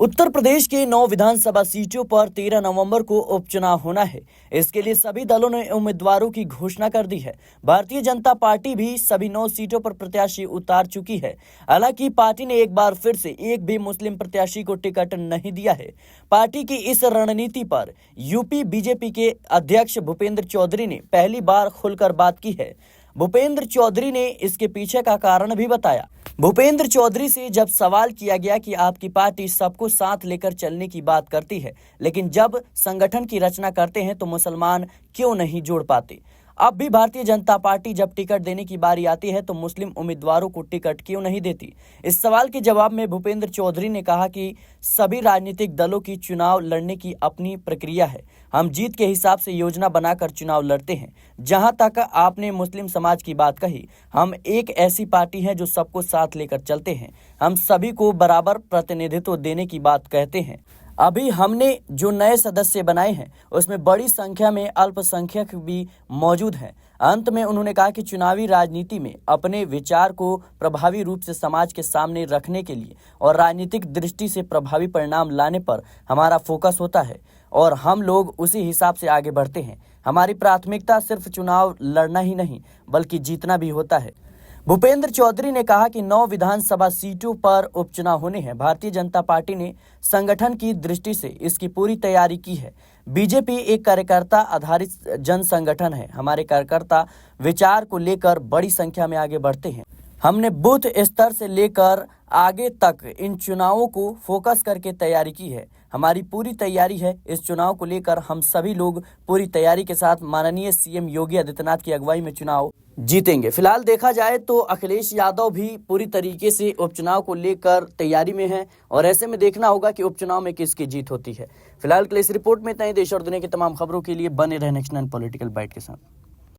उत्तर प्रदेश के 9 विधानसभा सीटों पर 13 नवंबर को उपचुनाव होना है। इसके लिए सभी दलों ने उम्मीदवारों की घोषणा कर दी है। भारतीय जनता पार्टी भी सभी 9 सीटों पर प्रत्याशी उतार चुकी है। हालांकि पार्टी ने एक बार फिर से एक भी मुस्लिम प्रत्याशी को टिकट नहीं दिया है। पार्टी की इस रणनीति पर यूपी बीजेपी के अध्यक्ष भूपेंद्र चौधरी ने पहली बार खुलकर बात की है। भूपेंद्र चौधरी ने इसके पीछे का कारण भी बताया। भूपेंद्र चौधरी से जब सवाल किया गया कि आपकी पार्टी सबको साथ लेकर चलने की बात करती है, लेकिन जब संगठन की रचना करते हैं तो मुसलमान क्यों नहीं जोड़ पाते? अब भी भारतीय जनता पार्टी जब टिकट देने की बारी आती है तो मुस्लिम उम्मीदवारों को टिकट क्यों नहीं देती? इस सवाल के जवाब में भूपेंद्र चौधरी ने कहा कि सभी राजनीतिक दलों की चुनाव लड़ने की अपनी प्रक्रिया है। हम जीत के हिसाब से योजना बनाकर चुनाव लड़ते हैं। जहां तक आपने मुस्लिम समाज की बात कही, हम एक ऐसी पार्टी है जो सबको साथ लेकर चलते हैं। हम सभी को बराबर प्रतिनिधित्व देने की बात कहते हैं। अभी हमने जो नए सदस्य बनाए हैं उसमें बड़ी संख्या में अल्पसंख्यक भी मौजूद हैं। अंत में उन्होंने कहा कि चुनावी राजनीति में अपने विचार को प्रभावी रूप से समाज के सामने रखने के लिए और राजनीतिक दृष्टि से प्रभावी परिणाम लाने पर हमारा फोकस होता है और हम लोग उसी हिसाब से आगे बढ़ते हैं। हमारी प्राथमिकता सिर्फ चुनाव लड़ना ही नहीं बल्कि जीतना भी होता है। भूपेंद्र चौधरी ने कहा कि 9 विधानसभा सीटों पर उपचुनाव होने हैं। भारतीय जनता पार्टी ने संगठन की दृष्टि से इसकी पूरी तैयारी की है। बीजेपी एक कार्यकर्ता आधारित जन संगठन है। हमारे कार्यकर्ता विचार को लेकर बड़ी संख्या में आगे बढ़ते हैं। हमने बूथ स्तर से लेकर आगे तक इन चुनावों को फोकस करके तैयारी की है। हमारी पूरी तैयारी है। इस चुनाव को लेकर हम सभी लोग पूरी तैयारी के साथ माननीय सीएम योगी आदित्यनाथ की अगुवाई में चुनाव जीतेंगे। फिलहाल देखा जाए तो अखिलेश यादव भी पूरी तरीके से उपचुनाव को लेकर तैयारी में है और ऐसे में देखना होगा कि उपचुनाव में किसकी जीत होती है। फिलहाल के लिए इस रिपोर्ट में इतना ही। देश और दुनिया की तमाम खबरों के लिए बने रहे नेक्स्ट 9 पॉलिटिकल बाइट के साथ।